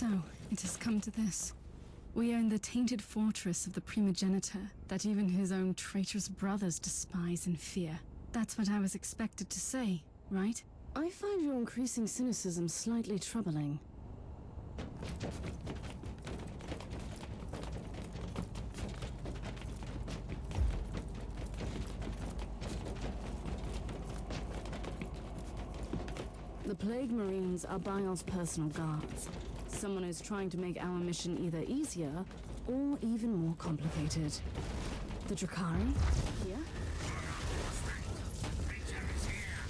So, it has come to this. We are in the tainted fortress of the primogenitor that even his own traitorous brothers despise and fear. That's what I was expected to say, right? I find your increasing cynicism slightly troubling. The Plague Marines are Bial's personal guards. Someone who's trying to make our mission either easier or even more complicated. The Drakari? Here? Creature is here!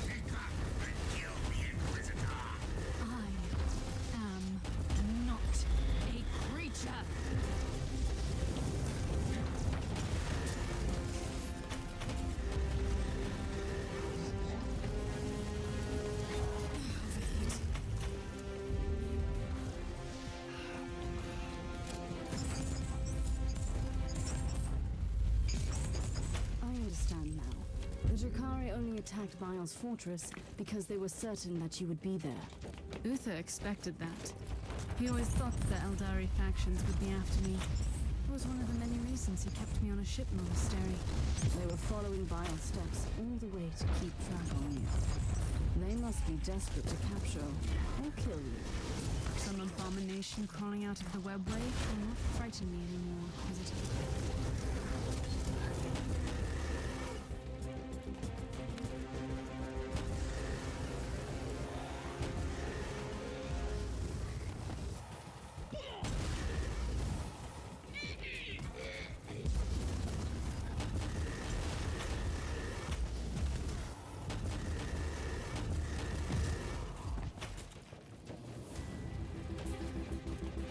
Pick up and kill the Inquisitor! I am not a creature! Attacked Bial's fortress because they were certain that you would be there. Uther expected that. He always thought the Eldari factions would be after me. It was one of the many reasons he kept me on a ship monastery. They were following Bial's steps all the way to keep track on you. They must be desperate to capture or kill you. Some abomination crawling out of the webway will not frighten me anymore, Inquisitor.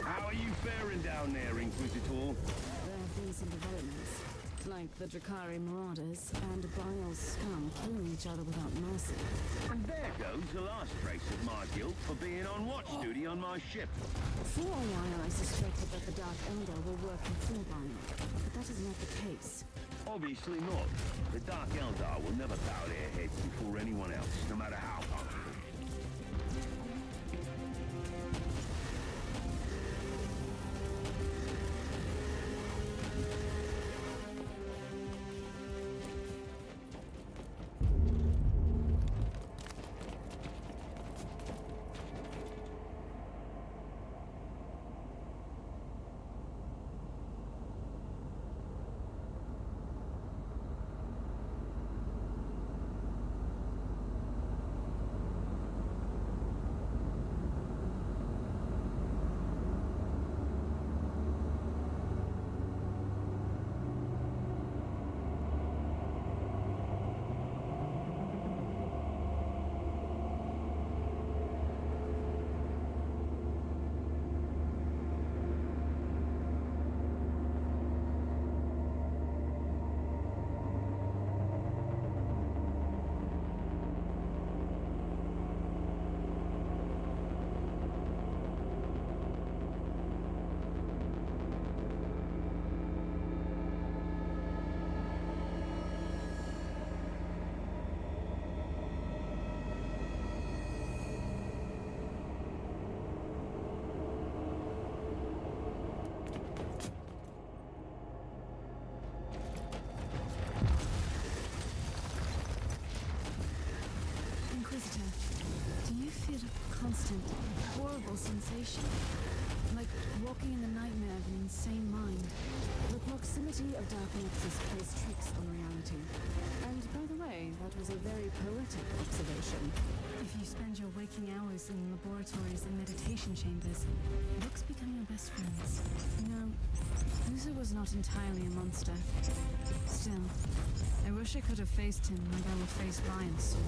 How are you faring down there, Inquisitor? There have been some developments, like the Drakari marauders and Bial's scum killing each other without mercy. And there goes the last trace of my guilt for being on watch duty on my ship. For a while I suspected that the Dark Eldar were working for Bial, but that is not the case. Obviously not. The Dark Eldar will never bow their heads before anyone else, no matter how powerful. Constant, horrible sensation. Like walking in the nightmare of an insane mind. The proximity of dark nexus plays tricks on reality. And by the way, that was a very poetic observation. If you spend your waking hours in laboratories and meditation chambers, books become your best friends. No, Uzo was not entirely a monster. Still, I wish I could have faced him like I will face Ryan soon.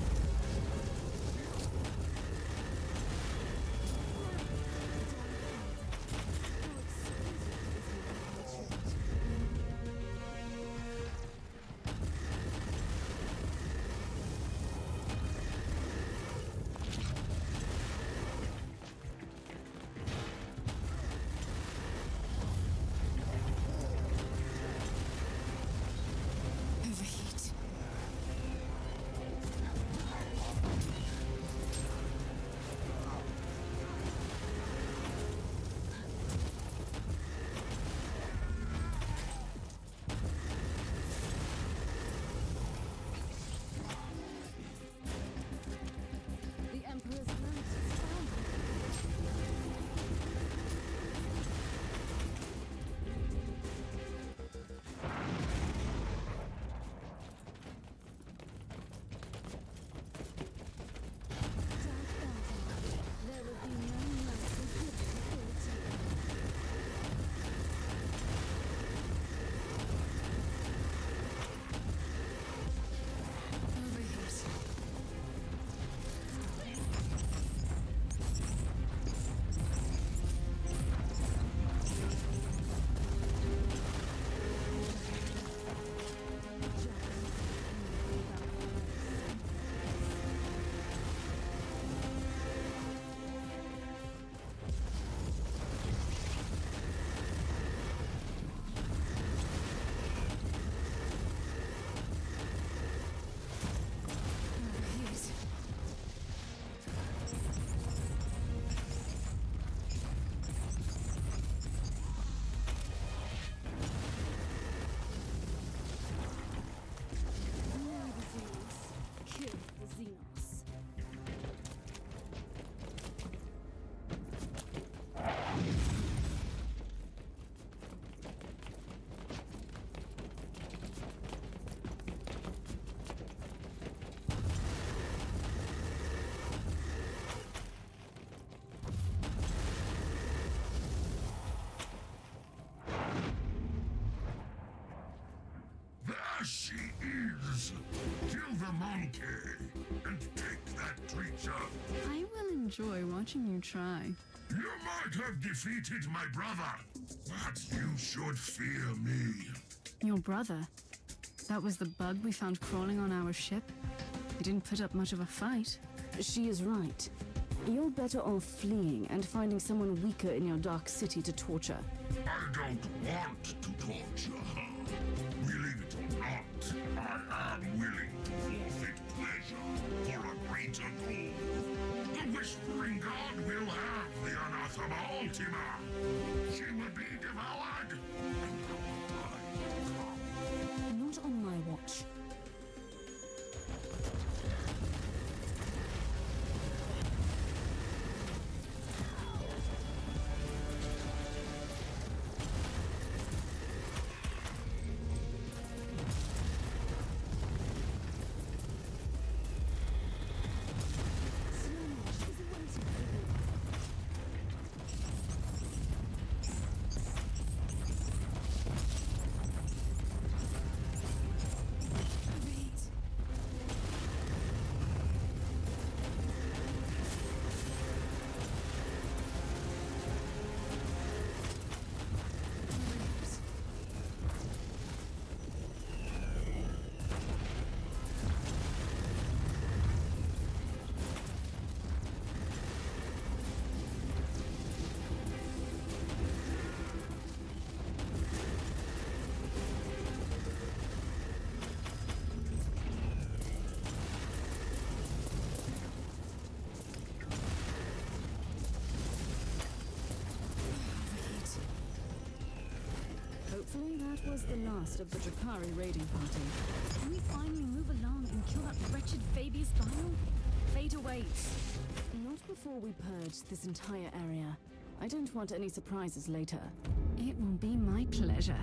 Yes, she is. Kill the monkey and take that creature. I will enjoy watching you try. You might have defeated my brother, but you should fear me. Your brother? That was the bug we found crawling on our ship? He didn't put up much of a fight. She is right. You're better off fleeing and finding someone weaker in your dark city to torture. I don't want to torture her. Willing it or not, I am willing to forfeit pleasure for a greater goal. The Whispering God will have the anathema ultima. She will be devoured. Not on my watch. Hopefully that was the last of the Drakari raiding party. Can we finally move along and kill that wretched Fabius Bile? Fate awaits. Not before we purge this entire area. I don't want any surprises later. It will be my pleasure.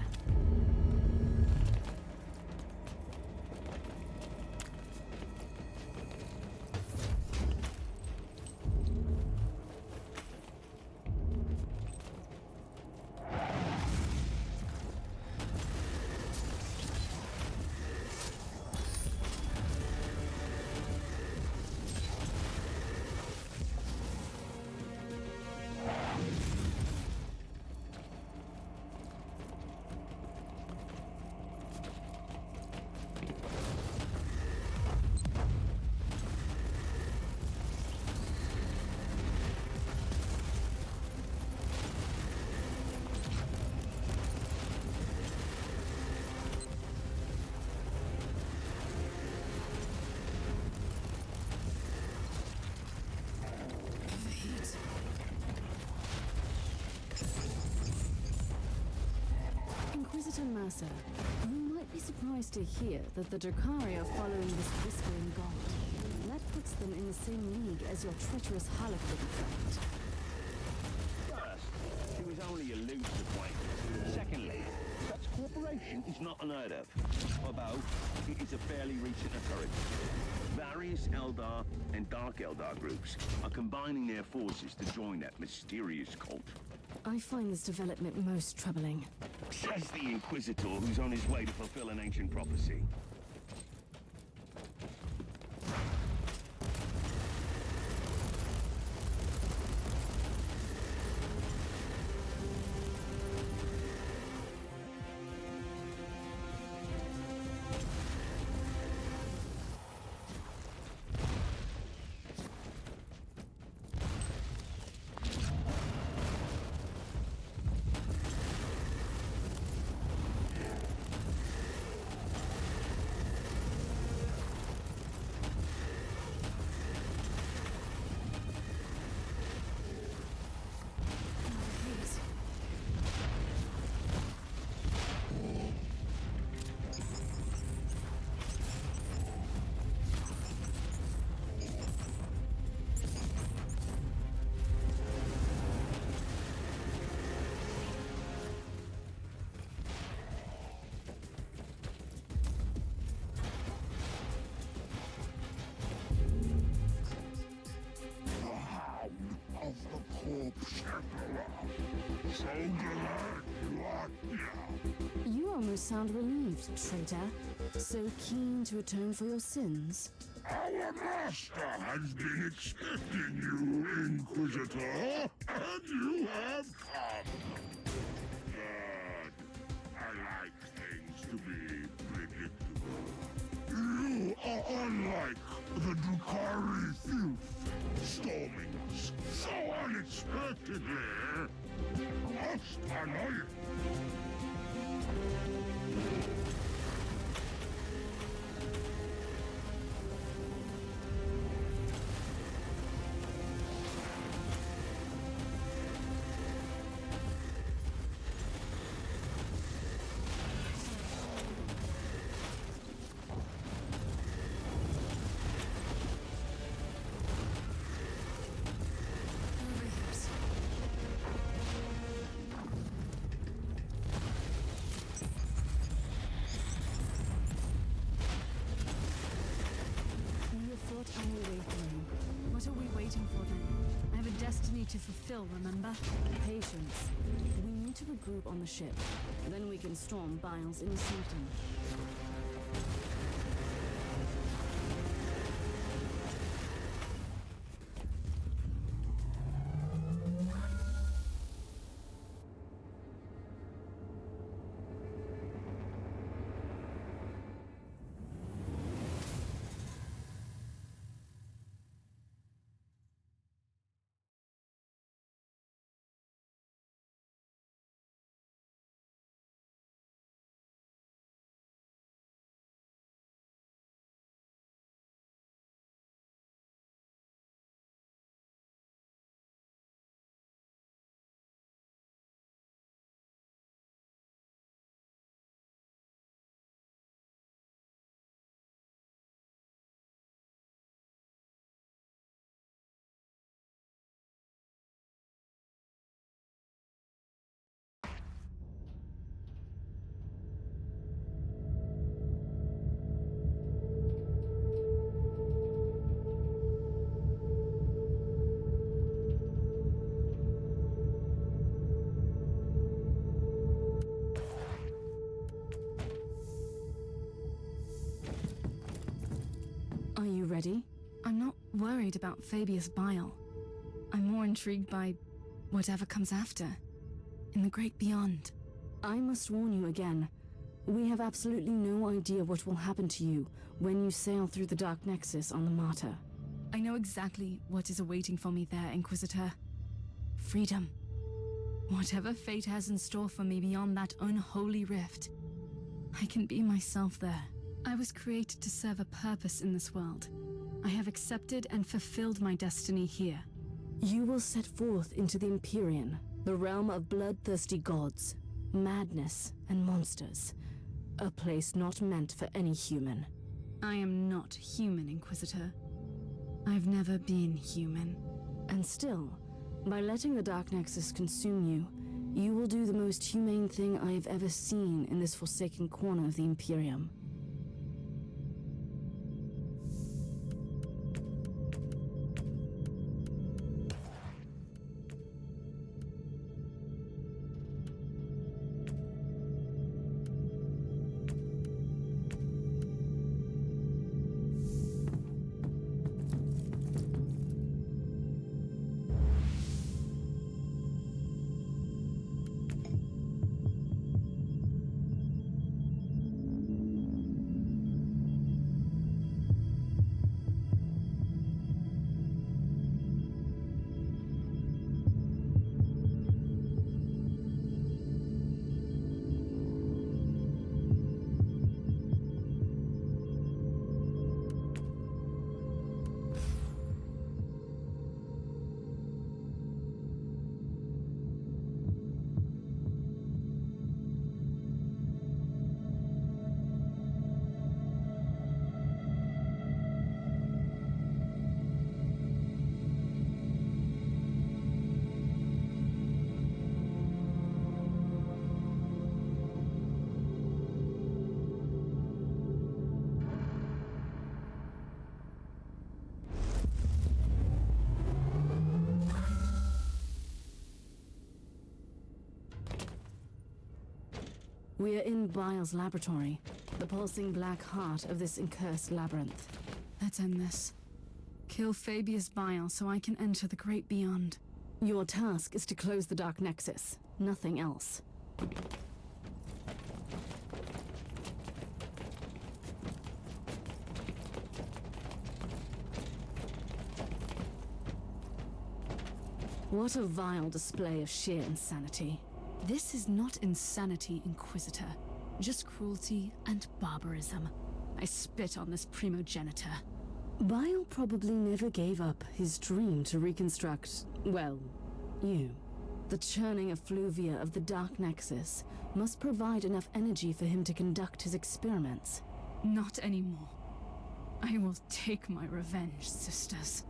Inquisitor Massa, you might be surprised to hear that the Drakari are following this Whispering God. That puts them in the same league as your treacherous Harlequin friend. First, she was only a loose acquaintance. Secondly, such cooperation is not unheard of. Although, it is a fairly recent occurrence. Various Eldar and Dark Eldar groups are combining their forces to join that mysterious cult. I find this development most troubling. Says the Inquisitor who's on his way to fulfill an ancient prophecy. You You almost sound relieved, traitor. So keen to atone for your sins. Our master has been expecting you, Inquisitor, and you have come. Good. I like things to be predictable. You are unlike the Drukhari filth, storming us so unexpectedly. Most annoying. What are we waiting for then? I have a destiny to fulfill, remember? Patience. We need to regroup on the ship. Then we can storm Bile's inner sanctum. Are you ready? I'm not worried about Fabius Bile. I'm more intrigued by whatever comes after, in the great beyond. I must warn you again. We have absolutely no idea what will happen to you when you sail through the Dark Nexus on the Martyr. I know exactly what is awaiting for me there, Inquisitor. Freedom. Whatever fate has in store for me beyond that unholy rift, I can be myself there. I was created to serve a purpose in this world. I have accepted and fulfilled my destiny here. You will set forth into the Empyrean, the realm of bloodthirsty gods, madness, and monsters. A place not meant for any human. I am not human, Inquisitor. I've never been human. And still, by letting the Dark Nexus consume you, you will do the most humane thing I have ever seen in this forsaken corner of the Imperium. We're in Bile's laboratory, the pulsing black heart of this accursed labyrinth. Let's end this. Kill Fabius Bile so I can enter the great beyond. Your task is to close the Dark Nexus, nothing else. What a vile display of sheer insanity. This is not insanity, Inquisitor. Just cruelty and barbarism. I spit on this primogenitor. Bile probably never gave up his dream to reconstruct, well, you. The churning effluvia of the Dark Nexus must provide enough energy for him to conduct his experiments. Not anymore. I will take my revenge, sisters.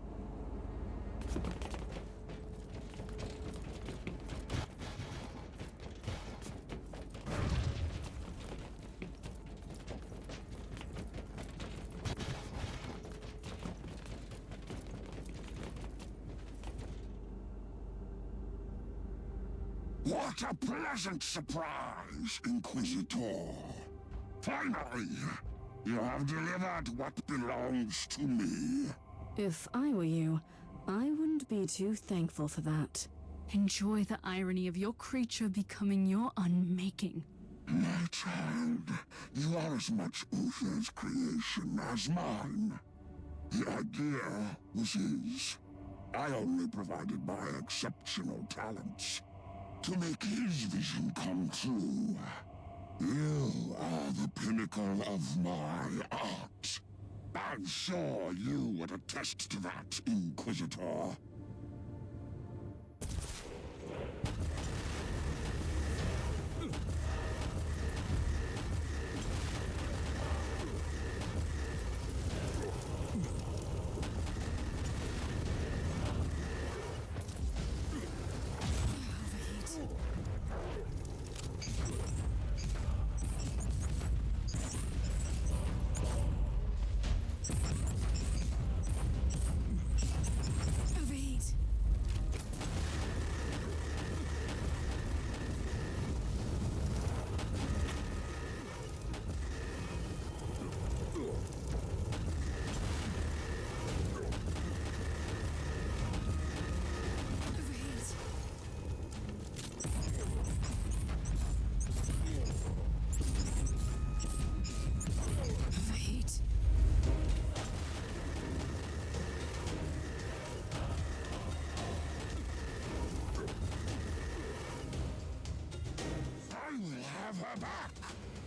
What a pleasant surprise, Inquisitor. Finally, you have delivered what belongs to me. If I were you, I wouldn't be too thankful for that. Enjoy the irony of your creature becoming your unmaking. My child, you are as much Uther's creation as mine. The idea was his. I only provided my exceptional talents to make his vision come true. You are the pinnacle of my art. I'm sure you would attest to that, Inquisitor.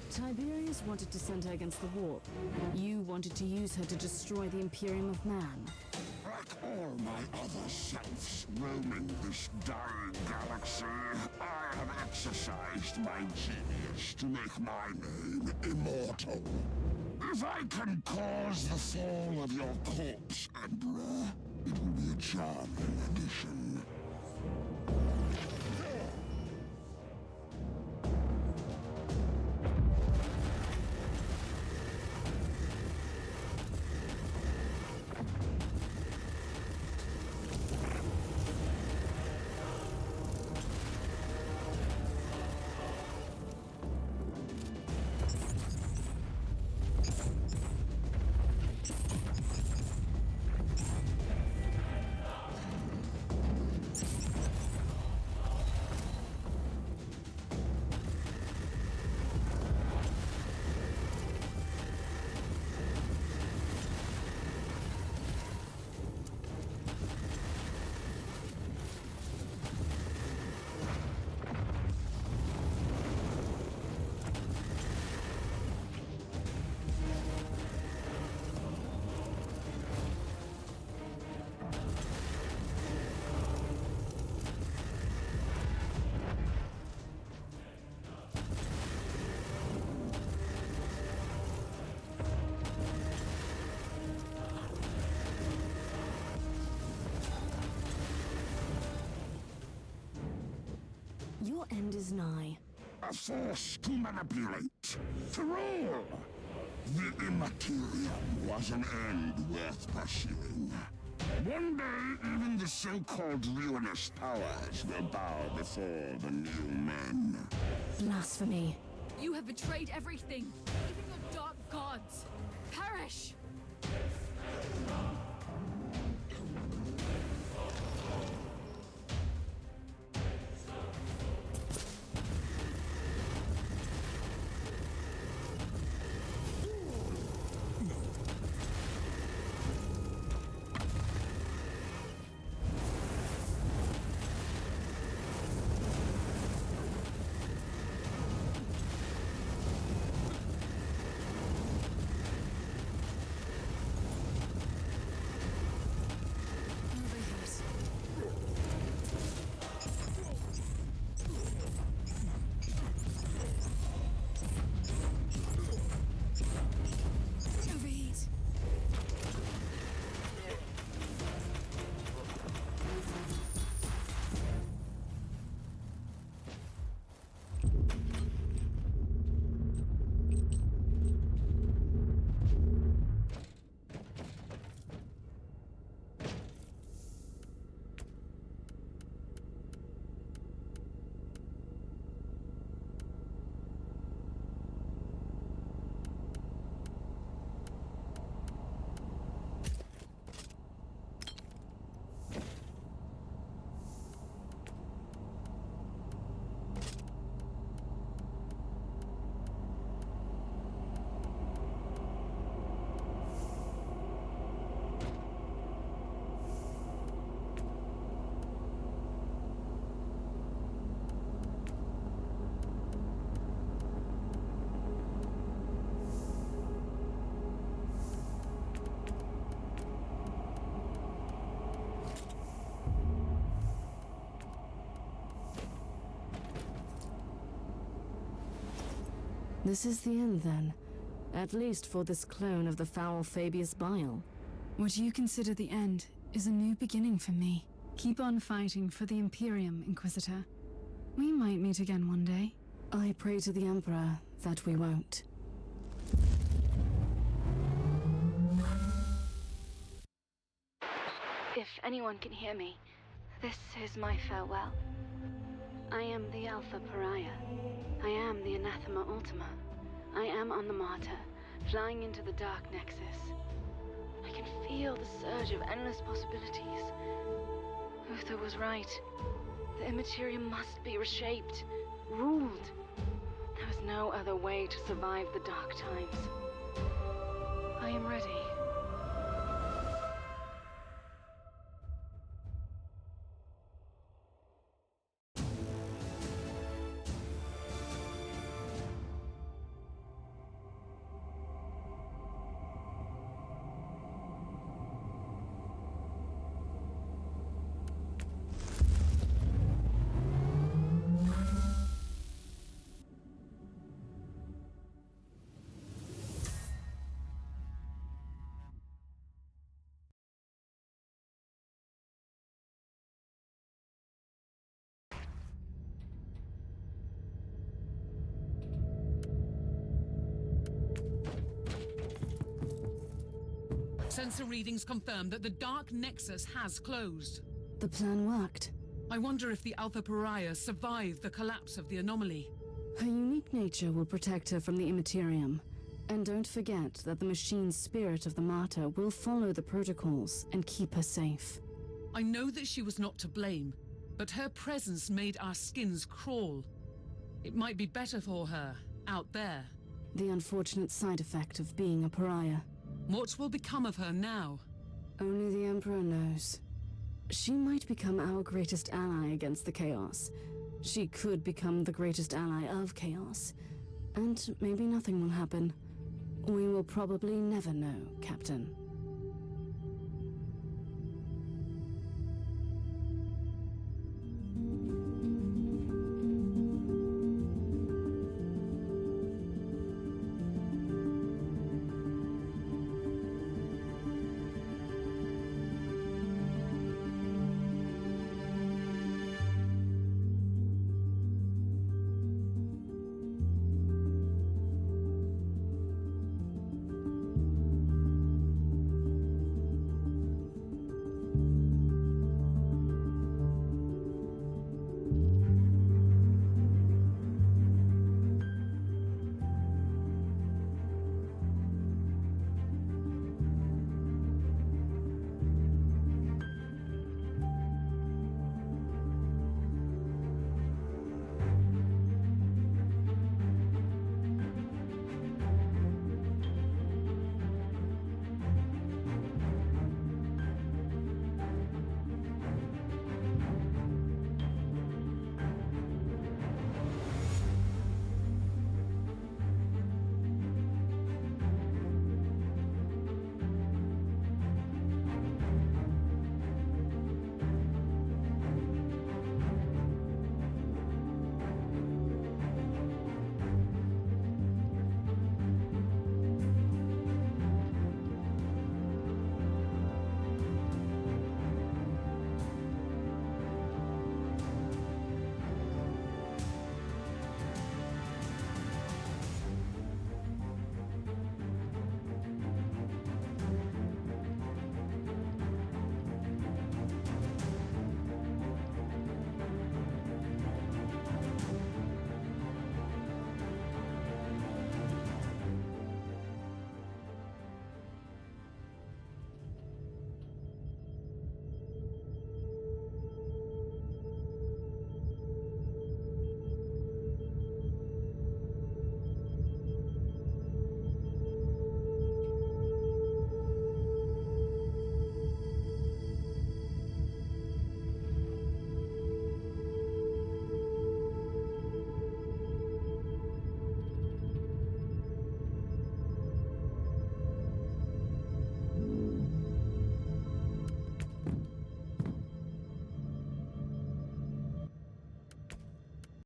Tiberius wanted to send her against the warp. You wanted to use her to destroy the Imperium of Man. Like all my other selves roaming this dying galaxy, I have exercised my genius to make my name immortal. If I can cause the fall of your corpse, Emperor, it will be a charming addition. Your end is nigh. A force to manipulate, to rule. The Immaterium was an end worth pursuing. One day, even the so-called ruinous powers will bow before the new men. Blasphemy. You have betrayed everything, even your dark gods. Perish! This is the end, then. At least for this clone of the foul Fabius Bile. What you consider the end is a new beginning for me. Keep on fighting for the Imperium, Inquisitor. We might meet again one day. I pray to the Emperor that we won't. If anyone can hear me, this is my farewell. I am the Alpha Pariah. I am the Anathema Ultima. I am on the Martyr, flying into the Dark Nexus. I can feel the surge of endless possibilities. Uther was right. The Immaterium must be reshaped, ruled. There is no other way to survive the dark times. I am ready. Sensor readings confirm that the Dark Nexus has closed. The plan worked. I wonder if the Alpha Pariah survived the collapse of the anomaly. Her unique nature will protect her from the Immaterium. And don't forget that the machine's spirit of the Martyr will follow the protocols and keep her safe. I know that she was not to blame, but her presence made our skins crawl. It might be better for her out there. The unfortunate side effect of being a pariah. What will become of her now? Only the Emperor knows. She might become our greatest ally against the Chaos. She could become the greatest ally of Chaos. And maybe nothing will happen. We will probably never know, Captain.